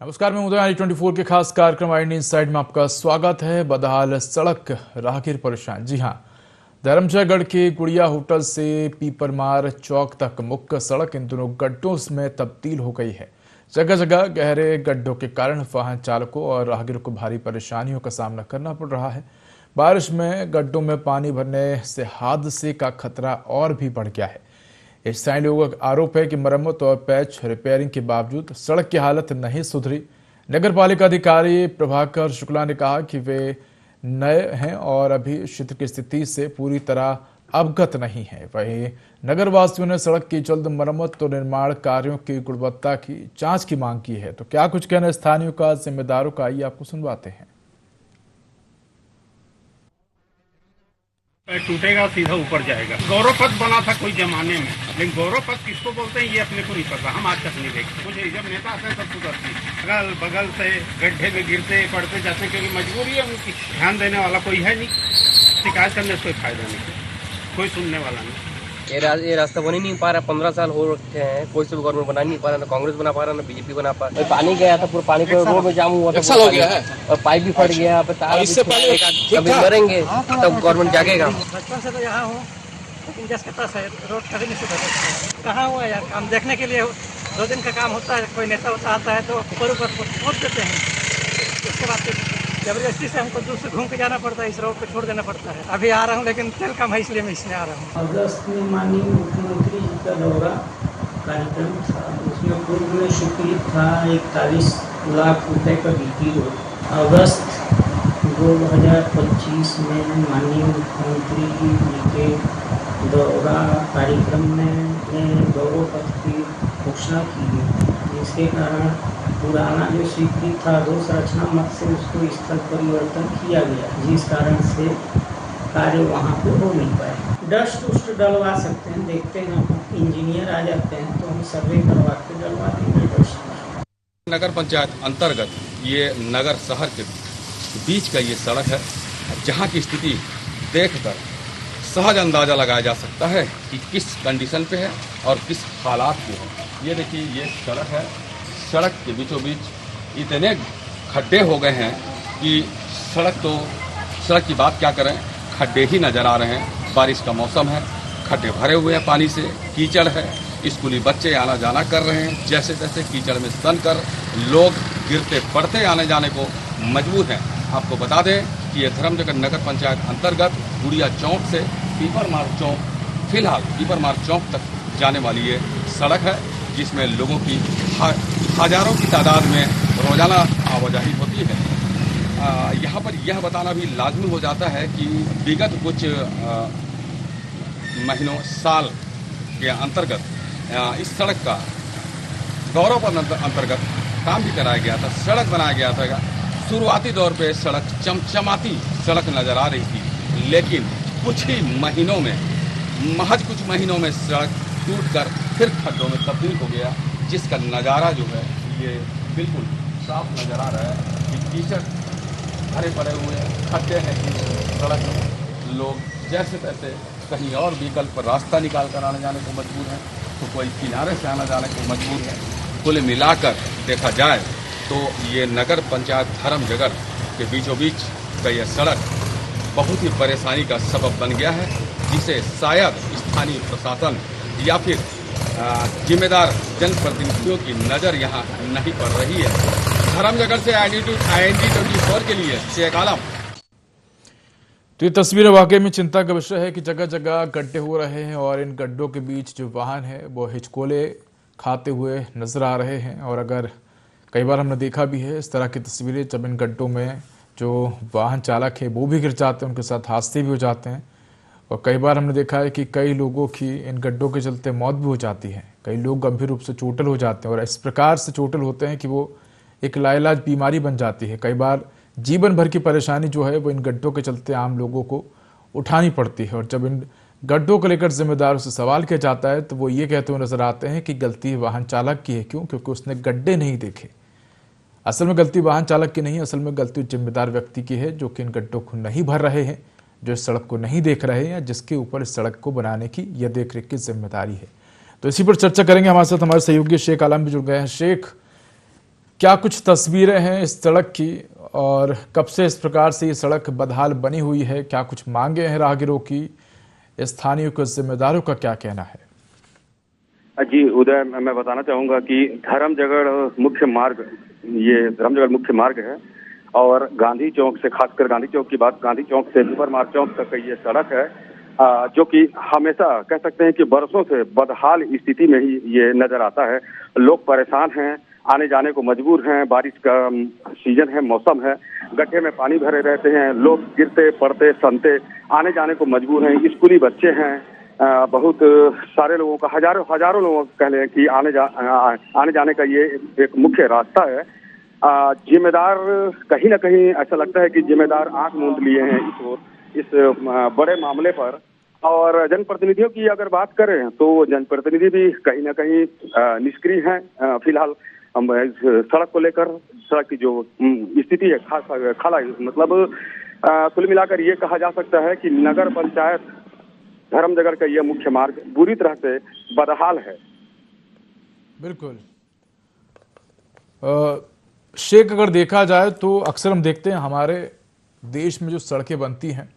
नमस्कार, मैं उदय i24 के खास कार्यक्रम आई इनसाइड में आपका स्वागत है। बदहाल सड़क, राहगीर परेशान। जी हां, धर्मजयगढ़ के गुड़िया होटल से पीपरमार चौक तक मुख्य सड़क इन दोनों गड्ढों में तब्दील हो गई है। जगह जगह गहरे गड्ढों के कारण वाहन चालकों और राहगीरों को भारी परेशानियों का सामना करना पड़ रहा है। बारिश में गड्ढों में पानी भरने से हादसे का खतरा और भी बढ़ गया है। स्थानीय लोगों का आरोप है कि मरम्मत और पैच रिपेयरिंग के बावजूद सड़क की हालत नहीं सुधरी। नगर पालिका अधिकारी प्रभाकर शुक्ला ने कहा कि वे नए हैं और अभी क्षेत्र की स्थिति से पूरी तरह अवगत नहीं है। वहीं नगरवासियों ने सड़क की जल्द मरम्मत और निर्माण कार्यों की गुणवत्ता की जांच की मांग की है। तो क्या कुछ कहना स्थानीयों का, जिम्मेदारों का, आइए आपको सुनवाते हैं। टूटेगा सीधा ऊपर जाएगा। गौरव पथ बना था कोई जमाने में, लेकिन गौरव पथ किसको बोलते हैं ये अपने को नहीं पता। हम आज तक नहीं देखते। मुझे जब नेता आते हैं तब सुधरती, अगल बगल से गड्ढे में गिरते पड़ते जाते, क्योंकि मजबूरी है उनकी। ध्यान देने वाला कोई है नहीं, शिकायत करने से कोई फायदा नहीं, कोई सुनने वाला नहीं। ये रास्ता बन ही नहीं पा रहा। 15 साल हो रखे हैं, कोई से भी गवर्नमेंट बना नहीं पा रहा। ना कांग्रेस बना पा रहा, ना बीजेपी बना पा रहा। पानी गया था, पूरा पानी को रोड में जाम हुआ था, हो गया है और पाइप भी फट गया। इससे पहले कभी मरेंगे तब गवर्नमेंट जागेगा। बचपन से तो यहाँ हूँ, लेकिन जैसे कहता है रोड कभी नहीं सुधर। कहाँ हुआ यार काम? देखने के लिए 2 दिन का काम होता है, कोई नेता होता आता है तो ऊपर पहुँच देते हैं। उसके बाद जबरदस्ती से हमको दूर से घूम के जाना पड़ता है, इस रोड पे छोड़ देना पड़ता है। अभी आ रहा हूँ, लेकिन तेल कम है इसलिए मैं इसमें आ रहा हूँ। अगस्त में माननीय मुख्यमंत्री जी का दौरा कार्यक्रम था, उसमें पूर्व में स्वीकृत था 41 लाख रुपए का बीटी रोड। अगस्त 2025 में माननीय मुख्यमंत्री जी के दौरा कार्यक्रम में गौरव पथ की घोषणा की गई, जिसके कारण पुराना जो स्वीकृत था अधोसंरचना मत से उसको स्थल परिवर्तन किया गया, जिस कारण से कार्य वहाँ पे हो नहीं पाए। डस्ट उस्ट डलवा सकते हैं, देखते हैं इंजीनियर आ जाते हैं तो हम सर्वे करवा के डलवा देंगे डस्ट। नगर पंचायत अंतर्गत ये नगर शहर के बीच का ये सड़क है, जहाँ की स्थिति देखकर सहज अंदाजा लगाया जा सकता है कि किस कंडीशन पे है और किस हालात में है। ये देखिए, ये सड़क है। सड़क के बीचों बीच इतने खड्डे हो गए हैं कि सड़क की बात क्या करें, खड्डे ही नजर आ रहे हैं। बारिश का मौसम है, खड्डे भरे हुए हैं पानी से, कीचड़ है। स्कूली बच्चे आना जाना कर रहे हैं, जैसे तैसे कीचड़ में सन कर लोग गिरते पड़ते आने जाने को मजबूर हैं। आपको बता दें कि ये धर्मजयगढ़ नगर पंचायत अंतर्गत गुड़िया चौक से पीपरमार चौक, फिलहाल पीपरमार चौक तक जाने वाली ये सड़क है, जिसमें लोगों की हजारों की तादाद में रोजाना आवाजाही होती है। यहाँ पर यह बताना भी लाजमी हो जाता है कि विगत कुछ महीनों साल के अंतर्गत इस सड़क का गौरव अंतर्गत काम भी कराया गया था, सड़क बनाया गया था। शुरुआती दौर पे सड़क चमचमाती सड़क नजर आ रही थी, लेकिन कुछ ही महीनों में, महज कुछ महीनों में सड़क टूटकर फिर खड्डों में तब्दील हो गया, जिसका नज़ारा जो है ये बिल्कुल साफ नज़र आ रहा है कि कीचड़ भरे पड़े हुए खड्डे हैं कि सड़क में लोग जैसे तैसे कहीं और विकल्प पर रास्ता निकाल कर आने जाने को मजबूर हैं, तो कोई किनारे से आने जाने को मजबूर है। कुल मिलाकर देखा जाए तो ये नगर पंचायत धर्मजयगढ़ के बीचों बीच का यह सड़क बहुत ही परेशानी का सबब बन गया है, जिसे शायद स्थानीय प्रशासन या फिर जिम्मेदार जनप्रतिनिधियों की नज़र यहाँ नहीं पड़ रही है। धर्मजयगढ़ से IND24 के लिए शेख आलम। तो ये तस्वीर वाकई में चिंता का विषय है कि जगह जगह गड्ढे हो रहे हैं और इन गड्ढों के बीच जो वाहन है वो हिचकोले खाते हुए नजर आ रहे हैं। और अगर कई बार हमने देखा भी है इस तरह की तस्वीरें, जब इन गड्ढों में जो वाहन चालक है वो भी गिर जाते हैं, उनके साथ हादसे भी हो जाते हैं। और कई बार हमने देखा है कि कई लोगों की इन गड्ढों के चलते मौत भी हो जाती है। कई लोग गंभीर रूप से चोटिल हो जाते हैं और इस प्रकार से चोटिल होते हैं कि वो एक लाइलाज बीमारी बन जाती है। कई बार जीवन भर की परेशानी जो है वो इन गड्ढों के चलते आम लोगों को उठानी पड़ती है। और जब इन गड्ढों को लेकर जिम्मेदारों से सवाल किया जाता है तो वो ये कहते हुए नजर आते हैं कि गलती वाहन चालक की है। क्यों? क्योंकि उसने गड्ढे नहीं देखे। असल में गलती वाहन चालक की नहीं, असल में गलती जिम्मेदार व्यक्ति की है, जो कि इन गड्ढों को नहीं भर रहे हैं, जो इस सड़क को नहीं देख रहे हैं, या जिसके ऊपर इस सड़क को बनाने की या देखरेख की जिम्मेदारी है। तो इसी पर चर्चा करेंगे। हमारे साथ हमारे सहयोगी शेख आलम भी जुड़ गए हैं। शेख, क्या कुछ तस्वीरें हैं इस सड़क की और कब से इस प्रकार से ये सड़क बदहाल बनी हुई है, क्या कुछ मांगे हैं राहगीरों की, स्थानीय के जिम्मेदारों का क्या कहना है? जी उदय, मैं बताना चाहूंगा कि धर्मजगढ़ मुख्य मार्ग, ये धर्मजगढ़ मुख्य मार्ग है और गांधी चौक से, खासकर गांधी चौक की बात, गांधी चौक से पीपर मार्ग चौक तक ये सड़क है जो कि हमेशा कह सकते हैं कि बरसों से बदहाल स्थिति में ही ये नजर आता है। लोग परेशान हैं, आने जाने को मजबूर हैं, बारिश का सीजन है, मौसम है, गड्ढे में पानी भरे रहते हैं, लोग गिरते पड़ते सनते आने जाने को मजबूर हैं। स्कूली बच्चे हैं, बहुत सारे लोगों का, हजारों लोगों का कह लें कि आने जाने का ये एक मुख्य रास्ता है। जिम्मेदार कहीं ना कहीं ऐसा लगता है कि जिम्मेदार आंख मूंद लिए हैं इस बड़े मामले पर। और जनप्रतिनिधियों की अगर बात करें तो जनप्रतिनिधि भी कहीं ना कहीं निष्क्रिय हैं फिलहाल सड़क को लेकर। सड़क की जो स्थिति है खाला, मतलब कुल मिलाकर ये कहा जा सकता है कि नगर पंचायत धर्मजगढ़ का यह मुख्य मार्ग बुरी तरह से बदहाल है। बिल्कुल शेख, अगर देखा जाए तो अक्सर हम देखते हैं हमारे देश में जो सड़कें बनती हैं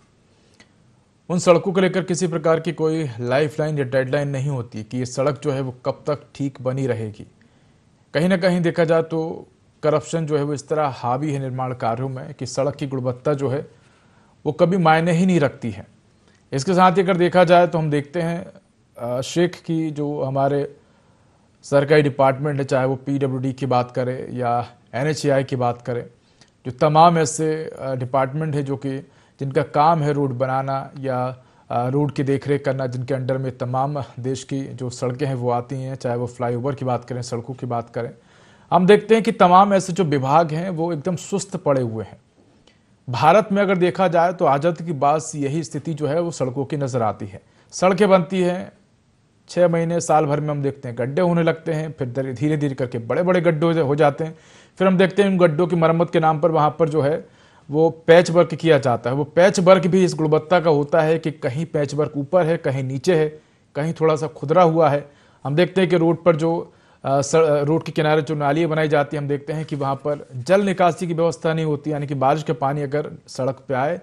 उन सड़कों को लेकर किसी प्रकार की कोई लाइफलाइन या डेडलाइन नहीं होती कि ये सड़क जो है वो कब तक ठीक बनी रहेगी। कहीं ना कहीं देखा जाए तो करप्शन जो है वो इस तरह हावी है निर्माण कार्यों में कि सड़क की गुणवत्ता जो है वो कभी मायने ही नहीं रखती है। इसके साथ ही अगर देखा जाए तो हम देखते हैं शेख की जो हमारे सरकारी डिपार्टमेंट है, चाहे वो PWD की बात करें या NHAI की बात करें, जो तमाम ऐसे डिपार्टमेंट है जो कि जिनका काम है रोड बनाना या रोड की देखरेख करना, जिनके अंडर में तमाम देश की जो सड़कें हैं वो आती हैं, चाहे वो फ्लाईओवर की बात करें, सड़कों की बात करें, हम देखते हैं कि तमाम ऐसे जो विभाग हैं वो एकदम सुस्त पड़े हुए हैं। भारत में अगर देखा जाए तो आज़ादी के बाद यही स्थिति जो है वो सड़कों की नज़र आती है। सड़कें बनती हैं, 6 महीने साल भर में हम देखते हैं गड्ढे होने लगते हैं, फिर धीरे धीरे करके बड़े बड़े गड्ढे हो जाते हैं, फिर हम देखते हैं उन गड्ढों की मरम्मत के नाम पर वहाँ पर जो है वो पैच वर्क किया जाता है। वो पैच वर्क भी इस गुणवत्ता का होता है कि कहीं पैच वर्क ऊपर है, कहीं नीचे है, कहीं थोड़ा सा खुदरा हुआ है। हम देखते हैं कि रोड पर जो रोड के किनारे जो नालियाँ बनाई जाती हैं, हम देखते हैं कि वहाँ पर जल निकासी की व्यवस्था नहीं होती, यानी कि बारिश का पानी अगर सड़क पे आए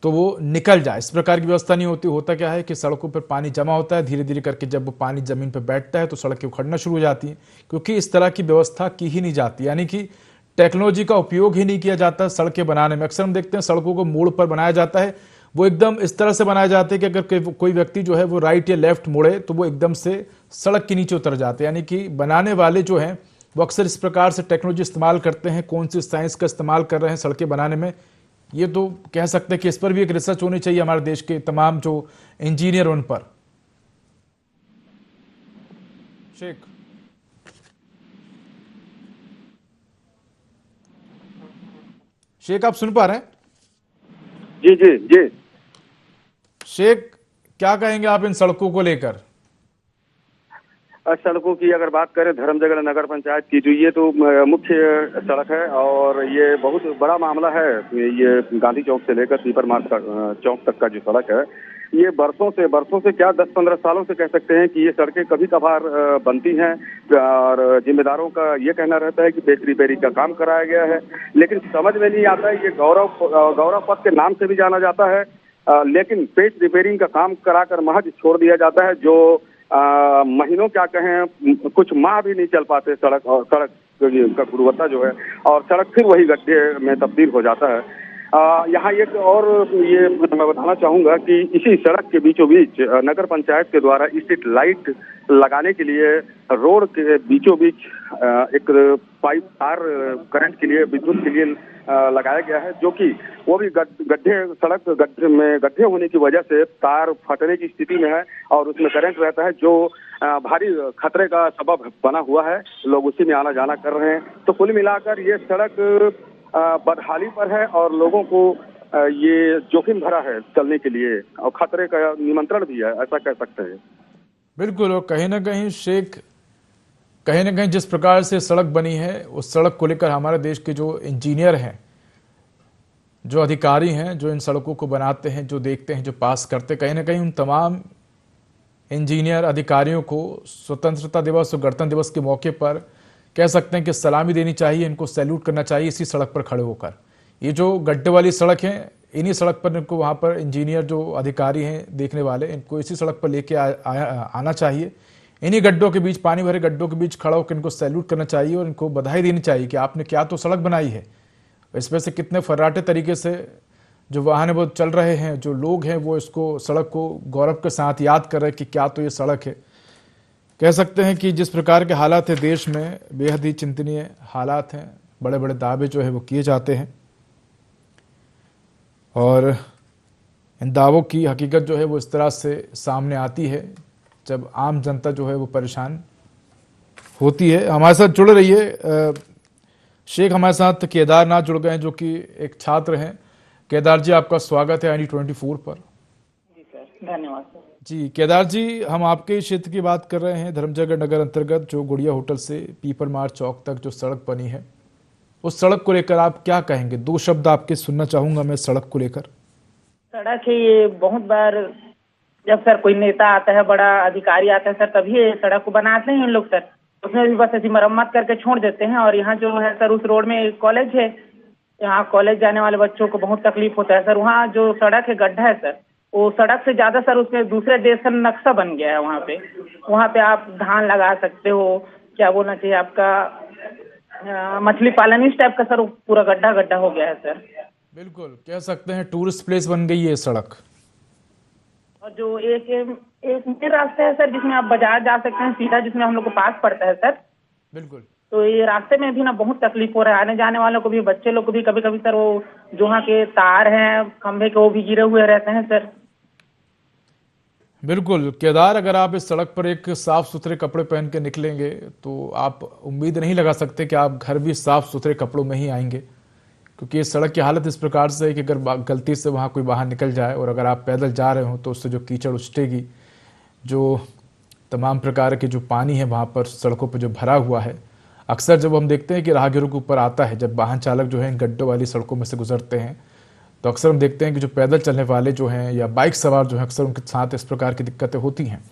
तो वो निकल जाए, इस प्रकार की व्यवस्था नहीं होती। होता क्या है कि सड़कों पर पानी जमा होता है, धीरे धीरे करके जब वो पानी जमीन पर बैठता है तो सड़कें उखड़ना शुरू हो जाती हैं, क्योंकि इस तरह की व्यवस्था की ही नहीं जाती, यानी कि टेक्नोलॉजी का उपयोग ही नहीं किया जाता सड़कें बनाने में। अक्सर हम देखते हैं सड़कों को मोड़ पर बनाया जाता है, वो एकदम इस तरह से बनाया जाता है कि अगर कोई व्यक्ति जो है वो राइट या लेफ्ट मुड़े तो वो एकदम से सड़क के नीचे उतर जाते हैं। यानी कि बनाने वाले जो हैं वो अक्सर इस प्रकार से टेक्नोलॉजी इस्तेमाल करते हैं, कौन सी साइंस का इस्तेमाल कर रहे हैं सड़कें बनाने में, ये तो कह सकते हैं कि इस पर भी एक रिसर्च होनी चाहिए हमारे देश के तमाम जो इंजीनियर उन पर। शेख आप सुन पा रहे हैं? जी जी जी। शेख, क्या कहेंगे आप इन सड़कों को लेकर? सड़कों की अगर बात करें धर्मजगढ़ नगर पंचायत की, जो ये तो मुख्य सड़क है और ये बहुत बड़ा मामला है। ये गांधी चौक से लेकर पीपर मार्ग चौक तक का जो सड़क है, ये बरसों से क्या 10-15 सालों से कह सकते हैं कि ये सड़कें कभी कभार बनती हैं और जिम्मेदारों का ये कहना रहता है कि पेच रिपेयरिंग का काम कराया गया है, लेकिन समझ में नहीं आता है। ये गौरव पथ के नाम से भी जाना जाता है, लेकिन पेच रिपेयरिंग का काम कराकर महज छोड़ दिया जाता है, जो महीनों क्या कहें कुछ माह भी नहीं चल पाते सड़क का गुणवत्ता जो है, और सड़क फिर वही गड्ढे में तब्दील हो जाता है। यहाँ एक और ये मैं बताना चाहूंगा कि इसी सड़क के बीचों बीच नगर पंचायत के द्वारा स्ट्रीट लाइट लगाने के लिए रोड के बीचों बीच एक पाइप तार करंट के लिए, विद्युत के लिए लगाया गया है, जो कि वो भी सड़क गड्ढे होने की वजह से तार फटने की स्थिति में है और उसमें करंट रहता है, जो भारी खतरे का सबब बना हुआ है। लोग उसी में आना जाना कर रहे हैं। तो कुल मिलाकर ये सड़क बदहाली पर है और लोगों को ये जोखिम भरा है चलने के लिए और खतरे का निमंत्रण भी है, ऐसा कह सकते हैं। बिल्कुल, और कहीं ना कहीं शेख, कहीं ना कहीं जिस प्रकार से सड़क बनी है उस सड़क को लेकर हमारे देश के जो इंजीनियर हैं, जो अधिकारी हैं, जो इन सड़कों को बनाते हैं, जो देखते हैं, जो पास करते हैं, कहीं ना कहीं उन तमाम इंजीनियर अधिकारियों को स्वतंत्रता दिवस और गणतंत्र दिवस के मौके पर कह सकते हैं कि सलामी देनी चाहिए, इनको सैल्यूट करना चाहिए इसी सड़क पर खड़े होकर। ये जो गड्ढे वाली सड़क है, इन्हीं सड़क पर इनको, वहाँ पर इंजीनियर जो अधिकारी हैं देखने वाले, इनको इसी सड़क पर लेके आना चाहिए। इन्हीं गड्ढों के बीच, पानी भरे गड्ढों के बीच खड़ा होकर इनको सैल्यूट करना चाहिए और इनको बधाई देनी चाहिए कि आपने क्या तो सड़क बनाई है। इसमें से कितने फर्राटे तरीके से जो वाहन वो चल रहे हैं, जो लोग हैं वो इसको, सड़क को गौरव के साथ याद कर रहे हैं कि क्या तो ये सड़क है। कह सकते हैं कि जिस प्रकार के हालात है देश में, बेहद ही चिंतनीय हालात हैं। बड़े बड़े दावे जो है वो किए जाते हैं और इन दावों की हकीकत जो है वो इस तरह से सामने आती है जब आम जनता जो है वो परेशान होती है। हमारे साथ जुड़ रही है शेख, हमारे साथ केदारनाथ जुड़ गए हैं जो कि एक छात्र हैं। केदार जी, आपका स्वागत है IND24 पर। जी सर, धन्यवाद सर। जी केदार जी, हम आपके क्षेत्र की बात कर रहे हैं, धर्मजयगढ़ नगर अंतर्गत जो गुड़िया होटल से पीपर मार्च चौक तक जो सड़क बनी है, उस सड़क को लेकर आप क्या कहेंगे? 2 शब्द आपके सुनना चाहूंगा मैं सड़क को लेकर। सड़क है ये, बहुत बार जब सर कोई नेता आता है, बड़ा अधिकारी आता है सर, तभी ये सड़क को बनाते हैं लोग सर। उसमें भी बस ऐसी मरम्मत करके छोड़ देते हैं। और यहाँ जो है सर, उस रोड में एक कॉलेज है, यहाँ कॉलेज जाने वाले बच्चों को बहुत तकलीफ होता है सर। वहाँ जो सड़क है, गड्ढा है सर, वो सड़क से ज्यादा सर उसमें दूसरे देश का नक्शा बन गया है। वहाँ पे आप धान लगा सकते हो, क्या बोलना चाहिए आपका, मछली पालन, इस टाइप का सर पूरा गड्ढा गड्ढा हो गया है सर। बिल्कुल कह सकते हैं टूरिस्ट प्लेस बन गई है सड़क। और जो एक मेन रास्ता है सर, जिसमें आप बाजार जा सकते हैं सीधा, जिसमें हम लोग को पास पड़ता है सर। बिल्कुल। तो ये रास्ते में भी ना बहुत तकलीफ हो रहा है, आने जाने वालों को भी, बच्चे लोग को भी। कभी कभी सर वो जो वहाँ के तार हैं खंभे के, वो भी गिरे हुए रहते हैं सर। बिल्कुल केदार, अगर आप इस सड़क पर एक साफ सुथरे कपड़े पहन के निकलेंगे तो आप उम्मीद नहीं लगा सकते कि आप घर भी साफ सुथरे कपड़ों में ही आएंगे, क्योंकि इस सड़क की हालत इस प्रकार से है कि अगर गलती से वहाँ कोई बाहर निकल जाए और अगर आप पैदल जा रहे हो तो उससे जो कीचड़ उछटेगी, जो तमाम प्रकार के जो पानी है वहाँ पर सड़कों पर जो भरा हुआ है, अक्सर जब हम देखते हैं कि राहगीरों के ऊपर आता है, जब वाहन चालक जो है इन गड्ढों वाली सड़कों में से गुजरते हैं, तो अक्सर हम देखते हैं कि जो पैदल चलने वाले जो हैं या बाइक सवार जो हैं, अक्सर उनके साथ इस प्रकार की दिक्कतें होती हैं।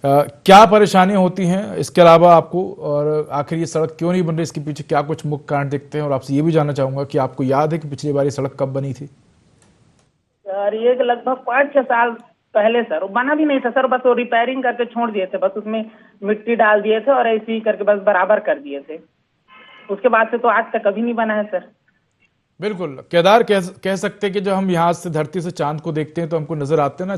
क्या परेशानियां होती हैं इसके अलावा आपको, और आखिर ये सड़क क्यों नहीं बन रही, इसके पीछे क्या कुछ मुख्य कारण दिखते हैं? और आपसे ये भी जानना चाहूंगा कि आपको याद है कि पिछली बार ये सड़क कब बनी थी? सर ये लगभग 5-6 साल पहले सर, वो बना भी नहीं था सर, बस वो रिपेयरिंग करके छोड़ दिए थे, बस उसमें मिट्टी डाल दिए थे और ऐसे ही करके बस बराबर कर दिए थे। उसके बाद से तो आज तक कभी नहीं बना है सर। बिल्कुल केदार, कह सकते हैं कि जब हम यहाँ से धरती से चांद को देखते हैं तो हमको नजर आते हैं ना,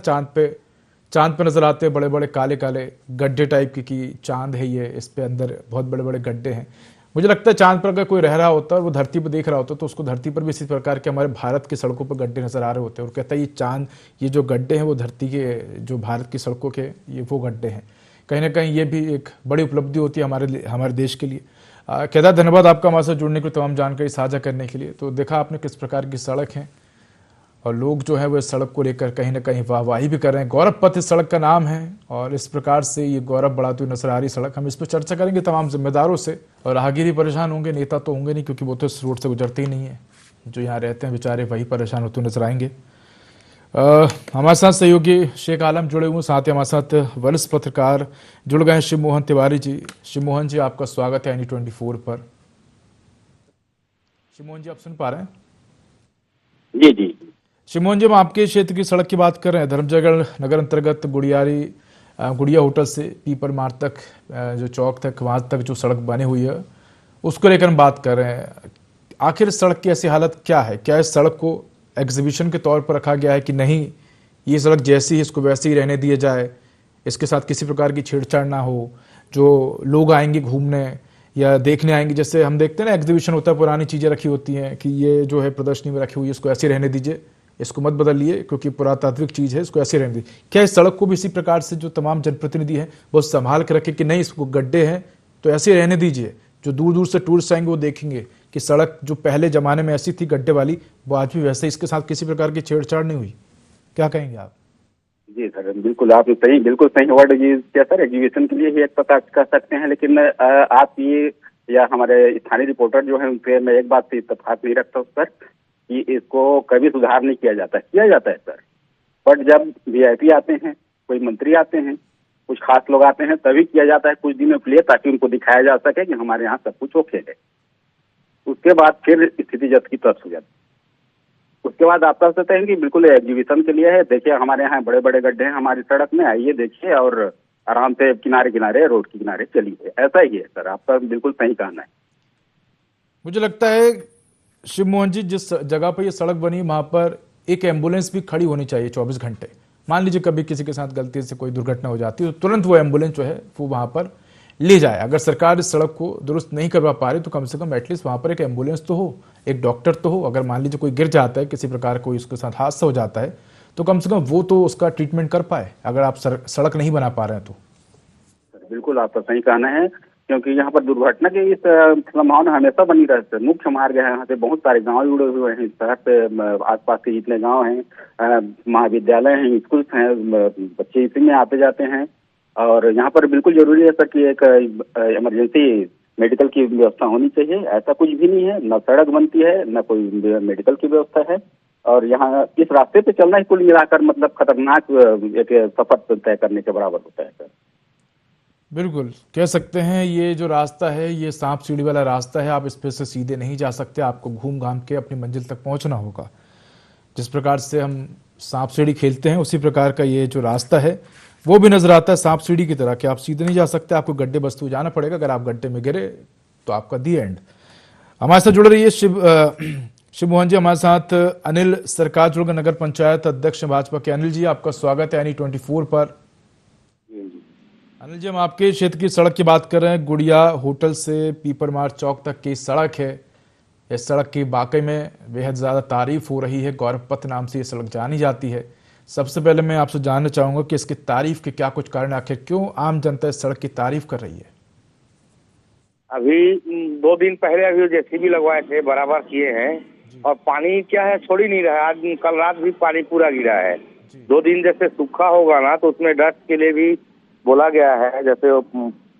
चांद पे नजर आते हैं बड़े बड़े काले काले गड्ढे टाइप की, कि चांद है ये, इस पे अंदर बहुत बड़े बड़े गड्ढे हैं। मुझे लगता है चांद पर अगर कोई रह रहा होता है और वो धरती पर देख रहा होता तो उसको धरती पर भी इसी प्रकार के हमारे भारत की सड़कों पर गड्ढे नजर आ रहे होते हैं, और कहता है ये चांद, ये जो गड्ढे हैं वो धरती के, जो भारत की सड़कों के, ये वो गड्ढे हैं। कहीं ना कहीं ये भी एक बड़ी उपलब्धि होती है हमारे देश के लिए। केदार, धन्यवाद आपका हमारे साथ जुड़ने के लिए, तमाम जानकारी साझा करने के लिए। तो देखा आपने किस प्रकार की सड़क है और लोग जो है वो इस सड़क को लेकर कहीं ना कहीं वाहवाही भी कर रहे हैं। गौरव पथ इस सड़क का नाम है और इस प्रकार से ये गौरव बढ़ाती हुई नजर आ रही सड़क। हम इस पर चर्चा करेंगे तमाम जिम्मेदारों से, और राहगीर ही परेशान होंगे, नेता तो होंगे नहीं, क्योंकि वो तो इस रोड से गुजरते ही नहीं है। जो यहाँ रहते हैं बेचारे वही परेशान होते नजर आएंगे। हमारे साथ सहयोगी शेख आलम जुड़े हुए, साथ ही हमारे साथ वरिष्ठ पत्रकार जुड़ गए हैं शिव मोहन तिवारी जी। शिव मोहन जी, आपका स्वागत है IND24 पर। शिव मोहन जी, आप सुन पा रहे हैं? जी जी। शिव मोहन जी, हम आपके क्षेत्र की सड़क की बात कर रहे हैं, धर्मजयगढ़ नगर अंतर्गत गुड़िया होटल से पीपर मार्च तक, जो चौक तक, वहां तक जो सड़क बनी हुई है उसको लेकर हम बात कर रहे हैं। आखिर इस सड़क की ऐसी हालत क्या है? क्या इस सड़क को एग्जीबिशन के तौर पर रखा गया है कि नहीं, ये सड़क जैसी है इसको वैसे ही रहने दिया जाए, इसके साथ किसी प्रकार की छेड़छाड़ ना हो, जो लोग आएंगे घूमने या देखने आएंगे, जैसे हम देखते हैं ना एग्जीबिशन होता है, पुरानी चीज़ें रखी होती हैं कि ये जो है प्रदर्शनी में रखी हुई है, इसको ऐसे रहने दीजिए, इसको मत बदलिए क्योंकि पुरातात्विक चीज़ है, इसको ऐसे रहने दीजिए। क्या इस सड़क को भी इसी प्रकार से जो तमाम जनप्रतिनिधि हैं वो संभाल के रखे कि नहीं, इसको गड्ढे हैं तो ऐसे रहने दीजिए, जो दूर दूर से टूरिस्ट आएंगे वो देखेंगे कि सड़क जो पहले जमाने में ऐसी थी गड्ढे वाली, वो आज भी वैसे, इसके साथ किसी प्रकार की छेड़छाड़ नहीं हुई? क्या कहेंगे आप? जी सर, बिल्कुल आपने बिल्कुल सही वर्ड यूज किया सर। एग्जीबिशन के लिए ही एक पता कर सकते हैं, लेकिन आप ये या हमारे स्थानीय रिपोर्टर जो है उनसे मैं एक बात से इत्तेफाक नहीं रखता सर कि इसको कभी सुधार नहीं किया जाता है सर। बट जब VIP आते हैं, कोई मंत्री आते हैं, कुछ खास लोग आते हैं तभी किया जाता है कुछ दिनों के लिए, ताकि उनको दिखाया जा सके कि हमारे यहाँ सब कुछ ओके है। उसके बाद फिर स्थिति जब की तब हो जाती है। उसके बाद आप कह सकते हैं कि बिल्कुल एग्जीबिशन के लिए है। देखिए हमारे यहाँ बड़े बड़े गड्ढे हैं हमारी सड़क में, आइए देखिए और आराम से किनारे किनारे रोड के किनारे चलिए। ऐसा ही है सर, आपका बिल्कुल सही कहना है। मुझे लगता है शिव मोहन जी, जिस जगह पर ये सड़क बनी वहां पर एक एम्बुलेंस भी खड़ी होनी चाहिए 24 घंटे। मान लीजिए कभी किसी के साथ गलती से कोई दुर्घटना हो जाती है तो तुरंत वो एम्बुलेंस जो है वो वहां पर ले जाए। अगर सरकार इस सड़क को दुरुस्त नहीं करवा पा रही तो कम से कम एटलीस्ट वहां पर एक एम्बुलेंस तो हो, एक डॉक्टर तो हो। अगर मान लीजिए कोई गिर जाता है, किसी प्रकार कोई उसके साथ हादसा हो जाता है, तो कम से कम वो तो उसका ट्रीटमेंट कर पाए, अगर आप सड़क नहीं बना पा रहे हैं तो। बिल्कुल आपका सही कहना है, क्योंकि यहाँ पर दुर्घटना की इस संभावना हमेशा बनी रहती है। मुख्य मार्ग है, यहाँ से बहुत सारे गांव जुड़े हुए हैं। शहर से आसपास के जितने गांव हैं, महाविद्यालय हैं, स्कूल हैं, बच्चे इसी में आते जाते हैं। और यहाँ पर बिल्कुल जरूरी है सर कि एक इमरजेंसी मेडिकल की व्यवस्था होनी चाहिए। ऐसा कुछ भी नहीं है, न सड़क बनती है न कोई मेडिकल की व्यवस्था है। और यहाँ इस रास्ते पे चलना ही कुल मिलाकर मतलब खतरनाक एक सफर तय करने के बराबर होता है सर। बिल्कुल कह सकते हैं ये जो रास्ता है ये सांप सीढ़ी वाला रास्ता है। आप इस पे से सीधे नहीं जा सकते, आपको घूम घाम के अपनी मंजिल तक पहुंचना होगा। जिस प्रकार से हम सांप सीढ़ी खेलते हैं उसी प्रकार का ये जो रास्ता है वो भी नजर आता है सांप सीढ़ी की तरह कि आप सीधे नहीं जा सकते, आपको गड्ढे बसते हुए जाना पड़ेगा। अगर आप गड्ढे में गिरे तो आपका दी एंड। हमारे साथ जुड़ रही है शिव मोहन जी, हमारे साथ अनिल सरकार जुड़ गए, नगर पंचायत अध्यक्ष भाजपा के। अनिल जी आपका स्वागत है यानी 24 पर। अनिल जी, हम आपके क्षेत्र की सड़क की बात कर रहे हैं। गुड़िया होटल से पीपर मार्ग चौक तक की सड़क है। इस सड़क की वाकई में बेहद ज़्यादा तारीफ हो रही है। गौरव पथ नाम से ये सड़क जानी जाती है। सबसे पहले मैं आपसे जानना चाहूंगा कि इसकी तारीफ के क्या कुछ कारण, आखिर क्यों आम जनता इस सड़क की तारीफ कर रही है? अभी 2 दिन पहले अभी जेसीबी लगवाए थे, बराबर किए हैं और पानी क्या है छोड़ ही नहीं रहा है। आज कल रात भी पानी पूरा गिरा है। 2 दिन जैसे सूखा होगा ना तो उसमें डस्ट के लिए भी बोला गया है, जैसे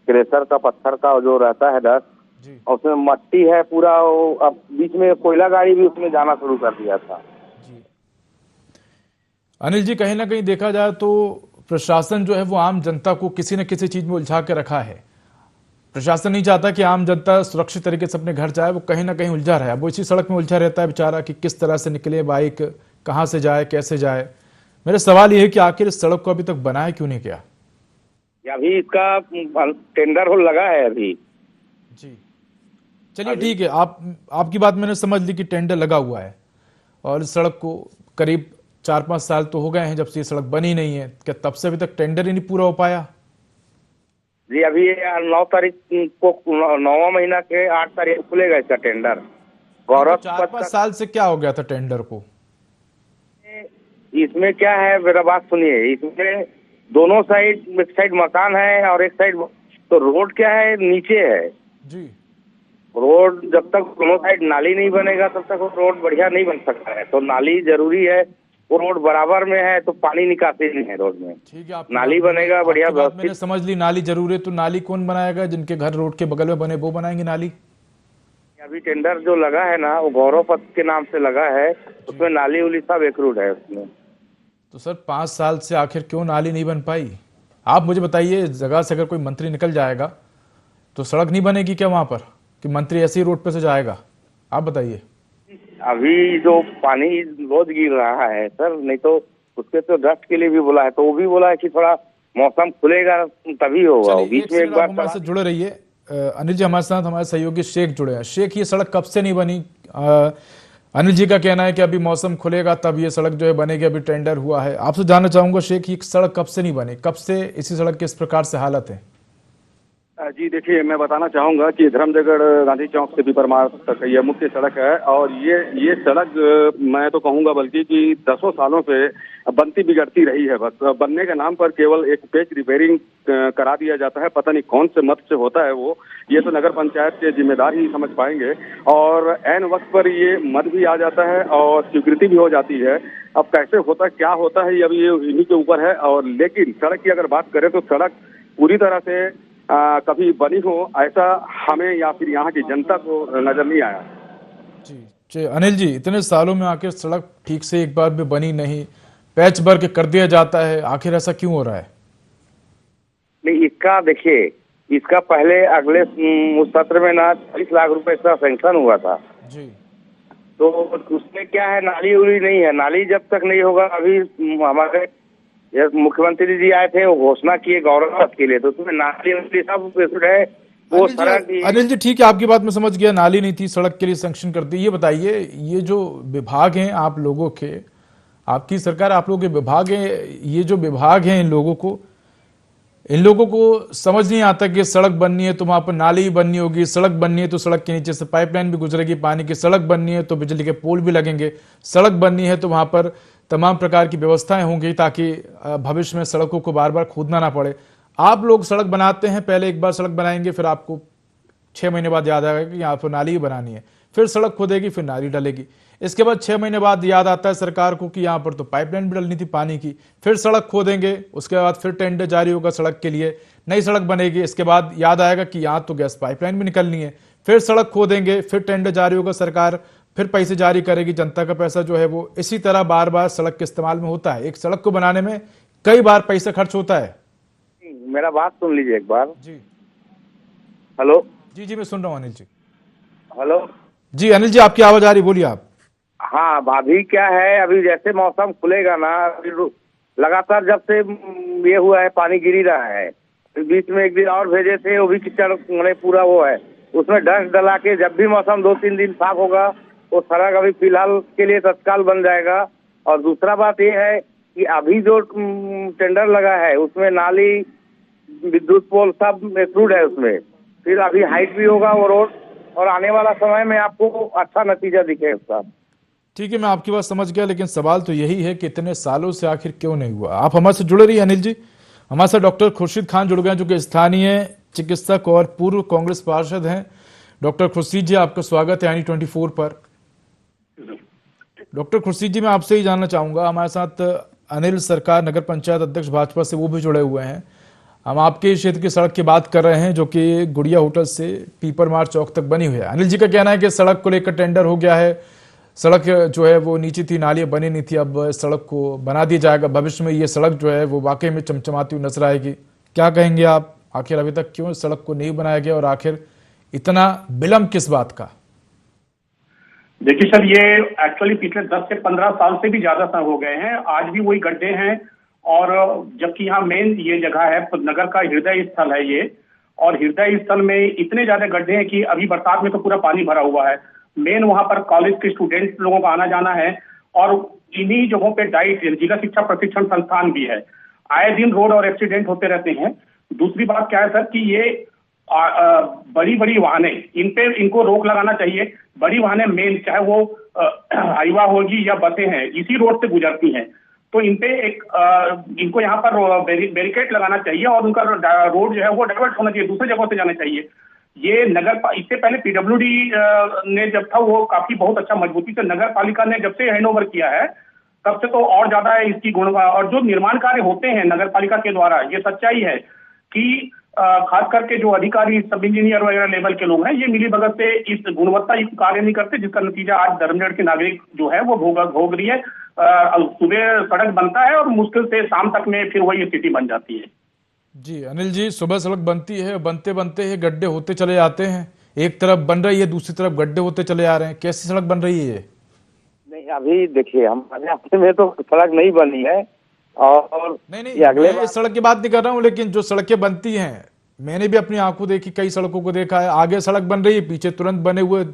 क्रेशर का पत्थर का जो रहता है डस्ट, और उसमें मट्टी है पूरा। अब बीच में कोयला गाड़ी भी उसमें जाना शुरू कर दिया था। अनिल जी, कहीं ना कहीं देखा जाए तो प्रशासन जो है वो आम जनता को किसी न किसी चीज में उलझा के रखा है। प्रशासन नहीं चाहता कि आम जनता सुरक्षित तरीके से अपने घर जाए, वो कहीं ना कहीं उलझा रहा है। वो इसी सड़क में उलझा रहता है बेचारा कि किस तरह से निकले, बाइक कहाँ से जाए, कैसे जाए। मेरा सवाल ये है कि आखिर इस सड़क को अभी तक बनाया क्यों नहीं गया? अभी इसका टेंडर हो लगा है अभी। जी चलिए ठीक है, आपकी बात मैंने समझ ली कि टेंडर लगा हुआ है और इस सड़क को करीब 4-5 साल तो हो गए हैं जब से ये सड़क बनी नहीं है। क्या तब से अभी तक टेंडर ही नहीं पूरा हो पाया? जी अभी 9 तारीख को 9वां महीना के 8 तारीख को खुलेगा इसका टेंडर। गौरव 4-5 साल से क्या हो गया था टेंडर को? इसमें क्या है, मेरा बात सुनिए। इसमें दोनों साइड, एक साइड मकान है और एक साइड तो रोड क्या है नीचे है जी। रोड जब तक दोनों साइड नाली नहीं बनेगा तब तक वो रोड बढ़िया नहीं बन सकता है। तो नाली जरूरी है। वो रोड बराबर में है तो पानी निकासी नहीं है रोड में। ठीक है, नाली बनेगा बढ़िया व्यवस्थित। मैंने समझ ली, नाली जरूरी है। तो नाली कौन बनाएगा? जिनके घर रोड के बगल में बने वो बनाएंगे नाली? अभी टेंडर जो लगा है ना वो गौरव पथ के नाम से लगा है, उसमें नाली उली सब एकरूट है उसमें। तो सर 5 साल से आखिर क्यों नाली नहीं बन पाई? आप मुझे बताइए, इस जगह से अगर कोई मंत्री निकल जाएगा तो सड़क नहीं बनेगी क्या वहां पर, कि मंत्री ऐसे ही रोड पे से जाएगा? आप बताइए। अभी जो पानी रोज गिर रहा है सर, नहीं तो उसके तो डस्ट के लिए भी बोला है, तो वो भी बोला है कि थोड़ा मौसम खुलेगा तभी होगा। बीच में एक बार हमारे साथ जुड़े रहिए अनिल जी, हमारे साथ हमारे सहयोगी शेख जुड़े हैं। शेख, ये सड़क कब से नहीं बनी? अनिल जी का कहना है कि अभी मौसम खुलेगा तब ये सड़क जो है बनेगी, अभी टेंडर हुआ है। आपसे जानना चाहूंगा शेख, ये सड़क कब से नहीं बनी? कब से इसी सड़क के इस प्रकार से हालत है? जी देखिए, मैं बताना चाहूंगा कि धर्मजयगढ़ गांधी चौक से पीपर मार्ग तक ये मुख्य सड़क है और ये सड़क मैं तो कहूंगा बल्कि कि 10 सालों से बनती बिगड़ती रही है। बस बनने के नाम पर केवल एक पेच रिपेयरिंग करा दिया जाता है। पता नहीं कौन से मत से होता है वो, ये तो नगर पंचायत के जिम्मेदार ही समझ पाएंगे। और ऐन वक्त पर ये मद भी आ जाता है और स्वीकृति भी हो जाती है। अब कैसे होता है, क्या होता है, ये अभी इन्हीं के ऊपर है। और लेकिन सड़क की अगर बात करें तो सड़क पूरी तरह से कभी बनी हो ऐसा हमें या फिर यहाँ की जनता को नजर नहीं आया। जी अनिल जी, इतने सालों में आखिर सड़क ठीक से एक बार भी बनी नहीं, पैच भर के कर दिया जाता है, आखिर ऐसा क्यों हो रहा है? नहीं, इसका देखिए, इसका पहले अगले उस सत्र में ना 40 लाख रुपए का सैंक्शन हुआ था जी। तो उसमें क्या है, नाली उली नहीं है। नाली जब तक नहीं होगा, अभी हमारे मुख्यमंत्री जी आए थे, वो घोषणा किए गौरव के लिए, तो उसमें नाली उली सब है। वो सड़क अनिल जी ठीक है, आपकी बात में समझ गया, नाली नहीं थी, सड़क के लिए सैंक्शन कर दी। ये बताइए, ये जो विभाग हैं आप लोगों के, आपकी सरकार, आप लोगों के विभाग हैं, ये जो विभाग हैं, इन लोगों को समझ नहीं आता कि सड़क बननी है तो वहां पर नाली बननी होगी, सड़क बननी है तो सड़क के नीचे से पाइपलाइन भी गुजरेगी पानी की, सड़क बननी है तो बिजली के पोल भी लगेंगे, सड़क बननी है तो वहां पर तमाम प्रकार की व्यवस्थाएं होंगी ताकि भविष्य में सड़कों को बार बार खोदना ना पड़े। आप लोग सड़क बनाते हैं, पहले एक बार सड़क बनाएंगे, फिर आपको 6 महीने बाद याद आएगा कि यहाँ पर नाली ही बनानी है, फिर सड़क खोदेगी, फिर नाली डलेगी। इसके बाद 6 महीने बाद याद आता है सरकार को कि यहाँ पर तो पाइपलाइन भी डलनी थी पानी की, फिर सड़क खोदेंगे, उसके बाद फिर टेंडर जारी होगा सड़क के लिए, नई सड़क बनेगी। इसके बाद याद आएगा कि यहाँ तो गैस पाइपलाइन भी निकलनी है, फिर सड़क खोदेंगे, फिर टेंडर जारी होगा, सरकार फिर पैसे जारी करेगी, जनता का पैसा जो है वो इसी तरह बार बार सड़क के इस्तेमाल में होता है। एक सड़क को बनाने में कई बार पैसा खर्च होता है। मेरा बात सुन लीजिए एक बार। जी हेलो। जी जी मैं सुन रहा हूँ अनिल जी। हेलो जी अनिल जी, आपकी आवाज आ रही, बोलिए आप। हाँ, अभी क्या है, अभी जैसे मौसम खुलेगा ना, लगातार जब से ये हुआ है, पानी गिरी रहा है। बीच में एक दिन और भेजे थे, वो भी कीचड़ पूरा वो है, उसमें डस्ट डला के जब भी मौसम 2-3 दिन साफ होगा, वो सड़क अभी फिलहाल के लिए तत्काल बन जाएगा। और दूसरा बात ये है कि अभी जो टेंडर लगा है उसमें नाली, विद्युत पोल सब इंक्लूड है उसमें, फिर अभी हाइट भी होगा वो रोड, और आने वाला समय में आपको अच्छा नतीजा दिखे उसका। ठीक है, मैं आपकी बात समझ गया, लेकिन सवाल तो यही है कि इतने सालों से आखिर क्यों नहीं हुआ। आप हमारे से जुड़े रहिए अनिल जी। हमारे साथ डॉक्टर खुर्शीद खान जुड़ गए, जो कि स्थानीय चिकित्सक और पूर्व कांग्रेस पार्षद हैं। डॉक्टर खुर्शीद जी, आपका स्वागत है यानी 24 पर। डॉक्टर खुर्शीद जी, मैं आपसे ही जानना चाहूंगा, हमारे साथ अनिल सरकार, नगर पंचायत अध्यक्ष भाजपा से, वो भी जुड़े हुए हैं। हम आपके क्षेत्र की सड़क की बात कर रहे हैं जो कि गुड़िया होटल से पीपर मार्ग चौक तक बनी हुई है। अनिल जी का कहना है कि सड़क को लेकर टेंडर हो गया है, सड़क जो है वो नीचे थी, नाली बनी नहीं थी, अब सड़क को बना दिया जाएगा, भविष्य में ये सड़क जो है वो वाकई में चमचमाती हुई नजर आएगी। क्या कहेंगे आप, आखिर अभी तक क्यों सड़क को नहीं बनाया गया और आखिर इतना विलंब किस बात का? देखिए सर, ये एक्चुअली पिछले 10 से 15 साल से भी ज्यादा हो गए हैं, आज भी वही गड्ढे हैं। और जबकि यहाँ मेन ये जगह है, नगर का हृदय स्थल है ये, और हृदय स्थल में इतने ज्यादा गड्ढे हैं कि अभी बरसात में तो पूरा पानी भरा हुआ है। मेन वहां पर कॉलेज के स्टूडेंट लोगों का आना जाना है, और इन्हीं जगहों पे डाइट जिला शिक्षा प्रशिक्षण संस्थान भी है। आए दिन रोड और एक्सीडेंट होते रहते हैं। दूसरी बात क्या है सर कि ये बड़ी बड़ी वाहने, इनको रोक लगाना चाहिए। बड़ी वाहने मेन, चाहे वो हाईवा होगी या बसें हैं, इसी रोड से गुजरती हैं, तो इनपे इनको यहाँ पर बैरिकेड लगाना चाहिए और उनका रोड जो है वो डाइवर्ट होना चाहिए, दूसरी जगहों से जाना चाहिए। ये इससे पहले पीडब्ल्यूडी ने जब था, वो काफी बहुत अच्छा मजबूती से, नगर पालिका ने जब से हैंडओवर किया है तब से तो और ज्यादा है इसकी गुणवत्ता। और जो निर्माण कार्य होते हैं नगर पालिका के द्वारा, ये सच्चाई है कि खास करके जो अधिकारी, सब इंजीनियर वगैरह लेवल के लोग हैं, ये मिली भगत से इस गुणवत्ता युक्त कार्य नहीं करते, जिसका नतीजा आज धर्मगढ़ के नागरिक जो है वो भोग रही है। सुबह सड़क बनता है और मुश्किल से शाम तक में फिर वही स्थिति बन जाती है। जी अनिल जी, सुबह सड़क बनती है, बनते बनते ही गड्ढे होते चले जाते हैं, एक तरफ बन रही है, दूसरी तरफ गड्ढे होते चले जा रहे हैं। कैसी सड़क बन रही है ये? नहीं, अभी देखिए, हमारे हफ्ते में तो सड़क नहीं बनी है, और नहीं अगले मैं सड़क की बात नहीं कर रहा हूँ, लेकिन जो सड़कें बनती हैं, मैंने भी अपनी आंखों देखी, कई सड़कों को देखा है, आगे सड़क बन रही है, पीछे तुरंत बने हुए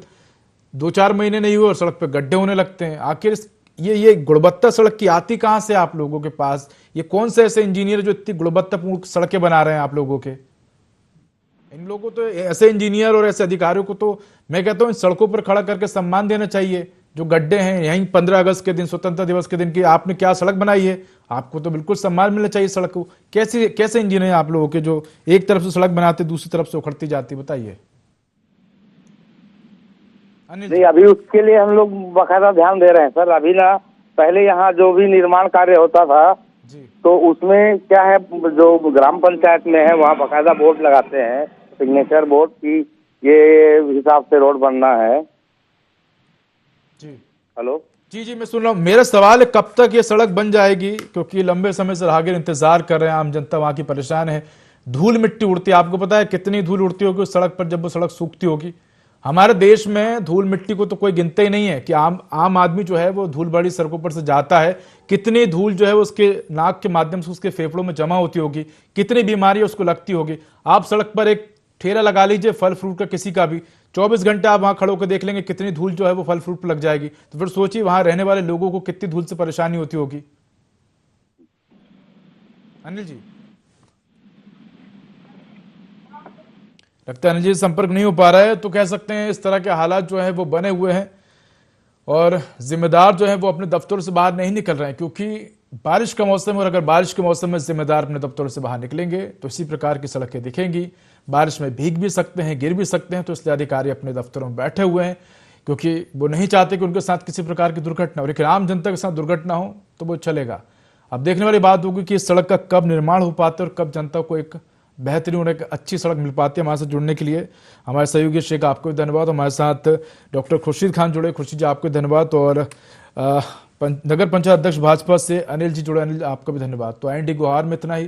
2-4 महीने नहीं हुए और सड़क पे गड्ढे होने लगते हैं। आखिर ये गुणवत्ता सड़क की आती कहां से आप लोगों के पास? ये कौन से ऐसे इंजीनियर जो इतनी गुणवत्तापूर्ण सड़कें बना रहे हैं आप लोगों के? इन लोगों को तो, ऐसे इंजीनियर और ऐसे अधिकारियों को तो मैं कहता हूं इन सड़कों पर खड़ा करके सम्मान देना चाहिए। जो गड्ढे हैं यहीं 15 अगस्त के दिन, स्वतंत्रता दिवस के दिन की आपने क्या सड़क बनाई है, आपको तो बिल्कुल सम्मान मिलना चाहिए सड़क को। कैसे इंजीनियर आप लोगों के जो एक तरफ से सड़क बनाते दूसरी तरफ से उखड़ती जाती, बताइए। नहीं, अभी उसके लिए हम लोग बाकायदा ध्यान दे रहे हैं सर। अभी ना, पहले यहाँ जो भी निर्माण कार्य होता था तो उसमें क्या है, जो ग्राम पंचायत में है वहाँ बाकायदा बोर्ड लगाते हैं, सिग्नेचर बोर्ड की ये हिसाब से रोड बनना है। जी हेलो जी मैं सुन रहा हूँ। मेरा सवाल है कब तक ये सड़क बन जाएगी, क्योंकि लंबे समय से राहगीर इंतजार कर रहे हैं, आम जनता वहां की परेशान है। धूल मिट्टी उड़ती है। आपको पता है कितनी धूल उड़ती होगी उस सड़क पर जब वो सड़क सूखती होगी। हमारे देश में धूल मिट्टी को तो कोई गिनता ही नहीं है कि आम आदमी जो है वो धूल भरी सड़कों पर से जाता है, कितनी धूल जो है वो उसके नाक के माध्यम से उसके फेफड़ों में जमा होती होगी, कितनी बीमारी उसको लगती होगी। आप सड़क पर एक ठेला लगा लीजिए फल फ्रूट का किसी का भी, 24 घंटे आप वहां खड़े होकर देख लेंगे कितनी धूल जो है वो फल फ्रूट पर लग जाएगी। तो फिर सोचिए वहां रहने वाले लोगों को कितनी धूल से परेशानी होती होगी। अनिल जी, लगता है अनिल जी संपर्क नहीं हो पा रहा है, तो कह सकते हैं इस तरह के हालात जो है वो बने हुए हैं और जिम्मेदार जो है वो अपने दफ्तरों से बाहर नहीं निकल रहे हैं, क्योंकि बारिश का मौसम है और अगर बारिश के मौसम में जिम्मेदार अपने दफ्तरों से बाहर निकलेंगे तो इसी प्रकार की सड़कें दिखेंगी। बारिश में भीग भी सकते हैं, गिर भी सकते हैं, तो इसलिए अधिकारी अपने दफ्तरों में बैठे हुए हैं क्योंकि वो नहीं चाहते कि उनके साथ किसी प्रकार की दुर्घटना हो। लेकिन आम जनता के साथ दुर्घटना हो तो वो चलेगा। अब देखने वाली बात होगी कि इस सड़क का कब निर्माण हो पाता है और कब जनता को एक बेहतरीन और एक अच्छी सड़क मिल पाती है। हमारे साथ जुड़ने के लिए हमारे सहयोगी शेख आपको भी धन्यवाद। हमारे साथ डॉक्टर खुर्शीद खान जुड़े। खुर्शीद जी आपको धन्यवाद। और नगर पंचायत अध्यक्ष भाजपा से अनिल जी जुड़े। अनिल आपका भी धन्यवाद। तो IND गुहार में इतना ही,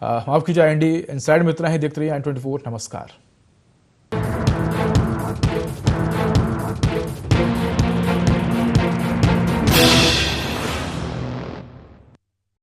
माफ कीजिए IND इनसाइड में इतना ही। देखते रहिए IN24। नमस्कार।